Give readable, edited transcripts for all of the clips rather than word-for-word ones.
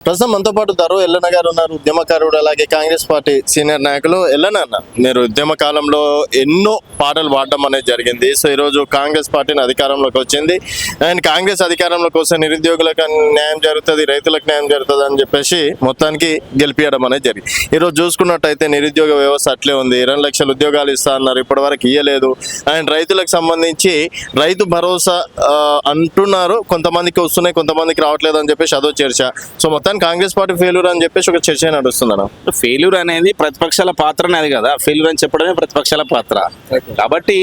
ప్రస్తుతం మనతో పాటు దరో ఎల్లన్న గారు ఉన్నారు, ఉద్యమకారుడు, అలాగే కాంగ్రెస్ పార్టీ సీనియర్ నాయకులు. ఎల్లన్న, మీరు ఉద్యమ కాలంలో ఎన్నో పాటలు పాడడం అనేది జరిగింది. సో ఈరోజు కాంగ్రెస్ పార్టీని అధికారంలోకి వచ్చింది అండ్ కాంగ్రెస్ అధికారంలోకి వస్తే నిరుద్యోగులకు న్యాయం జరుగుతుంది, రైతులకు న్యాయం జరుగుతుంది అని చెప్పేసి మొత్తానికి గెలిపించడం అనేది జరిగింది. ఈరోజు చూసుకున్నట్టయితే నిరుద్యోగ వ్యవస్థ అట్లే ఉంది. 20 లక్షల ఉద్యోగాలు ఇస్తా అన్నారు, ఇప్పటి వరకు ఇయ్యలేదు. అండ్ రైతులకు సంబంధించి రైతు భరోసా అంటున్నారు, కొంతమందికి వస్తున్నాయి, కొంతమందికి రావట్లేదు అని చెప్పేసి అదో చర్చ. సో మొత్తం కాంగ్రెస్ పార్టీ ఫెయిల్యూర్ అని చెప్పేసి ఒక చర్చ నడుస్తుందన్న. ఫెయిల్యూర్ అనేది ప్రతిపక్షాల పాత్ర అనేది కదా, ఫెయిల్యూర్ అని చెప్పడమే ప్రతిపక్షాల పాత్ర. కాబట్టి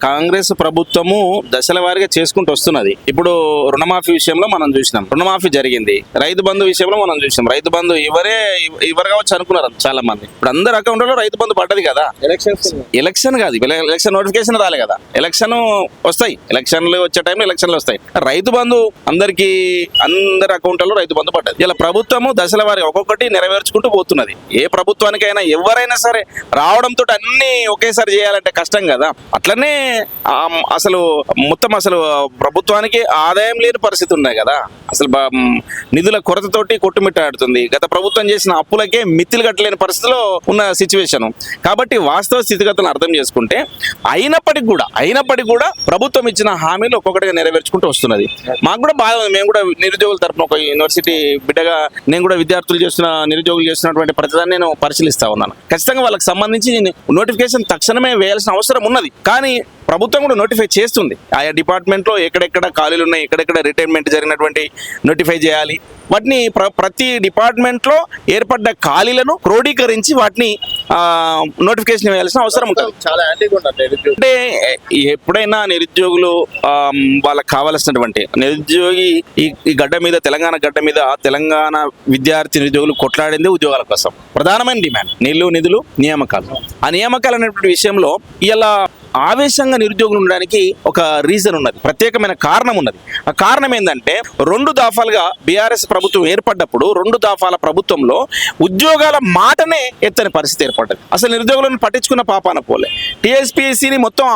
కాంగ్రెస్ ప్రభుత్వము దశల వారీగా చేసుకుంటూ వస్తున్నది. ఇప్పుడు రుణమాఫీ విషయంలో మనం చూసినాం, రుణమాఫీ జరిగింది. రైతు బంధు విషయంలో మనం చూసినాం, రైతు బంధు ఎవరు కావచ్చు అనుకున్నారు చాలా మంది. ఇప్పుడు అందరి అకౌంట్లో రైతు బంధు పడ్డది కదా. ఎలక్షన్ కాదు, ఎలక్షన్ నోటిఫికేషన్ రాలే కదా, ఎలక్షన్ వస్తాయి, ఎలక్షన్లు వచ్చే టైంలో ఎలక్షన్లు వస్తాయి. రైతు బంధు అందరి అకౌంట్లలో రైతు బంధు పడ్డది. ఇలా ప్రభుత్వము దశల వారి ఒక్కొక్కటి నెరవేర్చుకుంటూ పోతున్నది. ఏ ప్రభుత్వానికైనా ఎవరైనా సరే రావడంతో అన్ని ఒకేసారి చేయాలంటే కష్టం కదా. అట్లనే అసలు ప్రభుత్వానికి ఆదాయం లేని పరిస్థితి ఉన్నాయి కదా. అసలు నిధుల కొరతతోటి కొట్టుమిట్టాడుతుంది. గత ప్రభుత్వం చేసిన అప్పులకే మిత్తులు కట్టలేని పరిస్థితిలో ఉన్న సిచ్యువేషన్. కాబట్టి వాస్తవ స్థితిగతులను అర్థం చేసుకుంటే అయినప్పటికీ కూడా ప్రభుత్వం ఇచ్చిన హామీలు ఒక్కొక్కటిగా నెరవేర్చుకుంటూ వస్తున్నది. మాకు కూడా బాగా, మేము కూడా నిరుద్యోగుల తరఫున ఒక యూనివర్సిటీ బిడ్డగా నేను కూడా నిరుద్యోగులు చేస్తున్నటువంటి ప్రతిదాన్ని నేను పరిశీలిస్తా ఉన్నాను. ఖచ్చితంగా వాళ్ళకి సంబంధించి నోటిఫికేషన్ తక్షణమే వేయాల్సిన అవసరం ఉన్నది. కానీ ప్రభుత్వం కూడా నోటిఫై చేస్తుంది. ఆయా డిపార్ట్మెంట్లో ఎక్కడెక్కడ ఖాళీలు ఉన్నాయి, ఎక్కడెక్కడ రిటైర్మెంట్ జరిగినటువంటి నోటిఫై చేయాలి. వాటిని ప్రతి డిపార్ట్మెంట్లో ఏర్పడ్డ ఖాళీలను క్రోడీకరించి వాటిని నోటిఫికేషన్ వేయాల్సిన అవసరం ఉంటుంది. అంటే ఎప్పుడైనా నిరుద్యోగులు వాళ్ళకి కావాల్సినటువంటి నిరుద్యోగి ఈ గడ్డ మీద, తెలంగాణ గడ్డ మీద తెలంగాణ విద్యార్థి నిరుద్యోగులు కొట్లాడింది ఉద్యోగాల కోసం. ప్రధానమైన డిమాండ్ నీళ్లు, నిధులు, నియామకాలు. ఆ నియామకాలు అనేటువంటి విషయంలో ఇలా ఆవేశంగా నిరుద్యోగులు ఉండడానికి ఒక రీజన్ ఉన్నది, ప్రత్యేకమైన కారణం ఉన్నది. ఆ కారణం ఏంటంటే 2 దఫాలుగా బీఆర్ఎస్ ప్రభుత్వం ఏర్పడ్డప్పుడు 2 దఫాల ప్రభుత్వంలో ఉద్యోగాల మాటనే ఎత్తని పరిస్థితి ఏర్పడ్డది. అసలు నిరుద్యోగులను పట్టించుకున్న పాపాన పోలే. టీఎస్పీఎస్సీని మొత్తం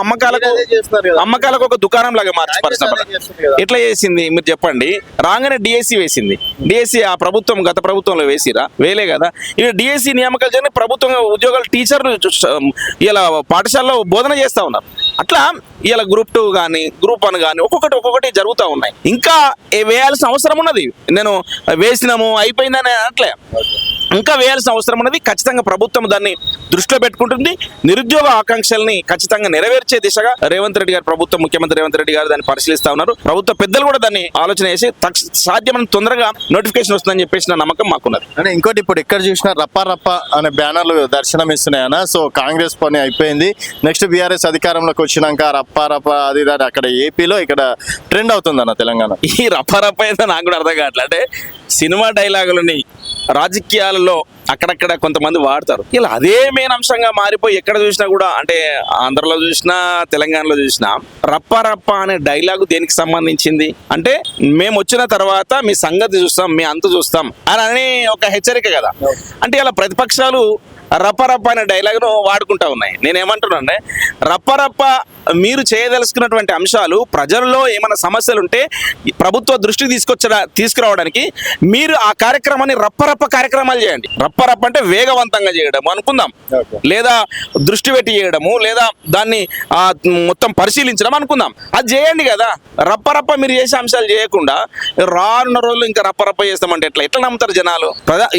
అమ్మకాలకు ఒక దుకాణం లాగా మార్చి పరిస్థితి ఎట్లా చేసింది మీరు చెప్పండి. రాగానే డిఎస్సి వేసింది. డిఎస్సి ఆ ప్రభుత్వం గత ప్రభుత్వంలో వేసిరా? వేలే కదా. ఇక డిఎస్సి నియామకాలు జరిగిన ప్రభుత్వం ఉద్యోగాలు టీచర్లు ఇలా పాఠశాలలో బోధన చేస్తా ఉన్నారు. అట్లా ఇలా గ్రూప్ 2 కానీ గ్రూప్ 1 కానీ ఒక్కొక్కటి జరుగుతూ ఉన్నాయి. ఇంకా వేయాల్సిన అవసరం ఉన్నది. నేను వేసినాము అయిపోయిందని అట్లే ఇంకా వేయాల్సిన అవసరం ఉన్నది. ఖచ్చితంగా ప్రభుత్వం దాన్ని దృష్టిలో పెట్టుకుంటుంది. నిరుద్యోగ ఆకాంక్షల్ని ఖచ్చితంగా నెరవేర్చే దిశగా రేవంత్ రెడ్డి గారు, ప్రభుత్వం, ముఖ్యమంత్రి రేవంత్ రెడ్డి గారు దాన్ని పరిశీలిస్తా ఉన్నారు. ప్రభుత్వ పెద్దలు కూడా దాన్ని ఆలోచన చేసి సాధ్యమైన తొందరగా నోటిఫికేషన్ వస్తుందని చెప్పేసి నా నమ్మకం మాకున్నది. అంటే ఇంకోటి, ఇప్పుడు ఎక్కడ చూసినా రప్ప అనే బ్యానర్లు దర్శనం ఇస్తున్నాయన్న. సో కాంగ్రెస్ పని అయిపోయింది, నెక్స్ట్ బీఆర్ఎస్ అధికారంలోకి వచ్చినాక రప్ప అది అక్కడ ఏపీలో ఇక్కడ ట్రెండ్ అవుతుందన్న తెలంగాణ. ఈ రప్ప అయితే నాకు కూడా అర్థం కావట్లే. అంటే సినిమా డైలాగులని రాజకీయాలలో అక్కడక్కడ కొంతమంది వాడతారు. ఇలా అదే మెయిన్ అంశంగా మారిపోయి ఎక్కడ చూసినా కూడా, అంటే ఆంధ్రలో చూసినా తెలంగాణలో చూసినా రప్ప అనే డైలాగు దేనికి సంబంధించింది అంటే, మేము వచ్చిన తర్వాత మీ సంగతి చూస్తాం, మీ అంతు చూస్తాం అని ఒక హెచ్చరిక కదా. అంటే ఇలా ప్రతిపక్షాలు రప్ప అనే డైలాగ్ను వాడుకుంటా ఉన్నాయి. నేనేమంటున్నానంటే, రప్ప మీరు చేయదలుచుకున్నటువంటి అంశాలు, ప్రజల్లో ఏమైనా సమస్యలు ఉంటే ప్రభుత్వ దృష్టికి తీసుకురావడానికి మీరు ఆ కార్యక్రమాన్ని రప్ప కార్యక్రమాలు చేయండి. రప్ప అంటే వేగవంతంగా చేయడం అనుకుందాం, లేదా దృష్టి పెట్టి చేయడము, లేదా దాన్ని మొత్తం పరిశీలించడం అనుకుందాం. అది చేయండి కదా. రప్ప మీరు చేసే అంశాలు చేయకుండా రానున్న రోజులు ఇంకా రప్ప చేస్తామంటే ఎట్లా నమ్ముతారు జనాలు?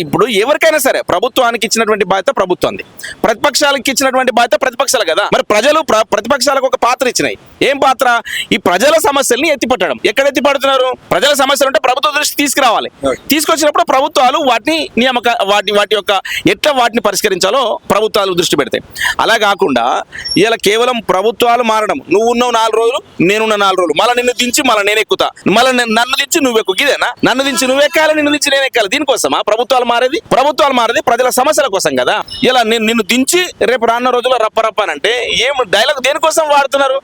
ఇప్పుడు ఎవరికైనా సరే ప్రభుత్వానికి ఇచ్చినటువంటి బాధ్యత ప్రభుత్వాన్ని, ప్రతిపక్షాలకు ఇచ్చినటువంటి బాధ్యత ప్రతిపక్షాలు కదా. మరి ప్రజలు ప్రతిపక్షాలకు ఒక పాత్ర ఇచ్చినాయి. ఏం పాత్ర? ఈ ప్రజల సమస్యల్ని ఎత్తిపట్టడం. ఎక్కడ ఎత్తిపడుతున్నారు? ప్రజల సమస్యలు ఉంటే ప్రభుత్వ దృష్టి తీసుకురావాలి. తీసుకొచ్చినప్పుడు ప్రభుత్వాలు వాటిని వాటి యొక్క ఎట్లా వాటిని పరిష్కరించాలో ప్రభుత్వాలు దృష్టి పెడతాయి. అలా కాకుండా ఇలా కేవలం ప్రభుత్వాలు మారడం, నువ్వు ఉన్నావు 4 రోజులు, నేనున్న 4 రోజులు, మళ్ళీ నిన్ను దించి మళ్ళీ నేను ఎక్కుతా, మళ్ళీ నన్ను దించి నువ్వు ఎక్కు, ఇదేనా? నన్ను దించి నువ్వు ఎక్కాలి, నిన్ను దించి నేను ఎక్కాలి. దీనికోసమా ప్రభుత్వాలు మారేది? ప్రభుత్వాలు మారేది ప్రజల సమస్యల కోసం కదా. ఇలా నిన్ను దించి రేపు రానున్న రోజుల్లో రప్ప అని అంటే ఏం డైలాగ్ దేనికోసం వాడుతున్నారు?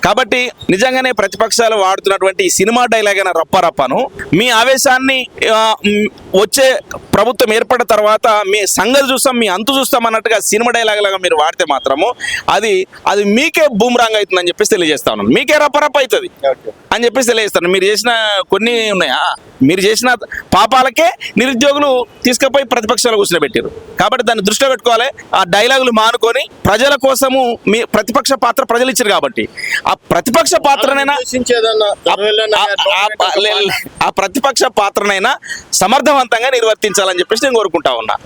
కాబట్టి నిజంగానే ప్రతిపక్షాలు వాడుతున్నటువంటి ఈ సినిమా డైలాగ్ అయిన రప్పను మీ ఆవేశాన్ని వచ్చే ప్రభుత్వం ఏర్పడిన తర్వాత మీ సంగతి చూస్తాం, మీ అంతు చూస్తాం అన్నట్టుగా సినిమా డైలాగ్ లాగా మీరు వాడితే మాత్రము అది మీకే బూమ్రాంగ్ అవుతుందని చెప్పేసి తెలియజేస్తా ఉన్నాను. మీకే రప్ప అవుతుంది అని చెప్పేసి తెలియజేస్తాను. మీరు చేసిన కొన్ని ఉన్నాయా, మీరు చేసిన పాపాలకే నిరుద్యోగులు తీసుకుపోయి ప్రతిపక్షాలు కూర్చోబెట్టారు. కాబట్టి దాన్ని దృష్టిలో పెట్టుకోవాలి. ఆ డైలాగులు మానుకొని ప్రజల కోసము మీ ప్రతిపక్ష పాత్ర ప్రజలు ఇచ్చారు కాబట్టి ఆ ప్రతిపక్ష పాత్రనైనా ఆ ప్రతిపక్ష పాత్రనైనా సమర్థవంతంగా నిర్వర్తించాలని చెప్పేసి నేను కోరుకుంటా ఉన్నా.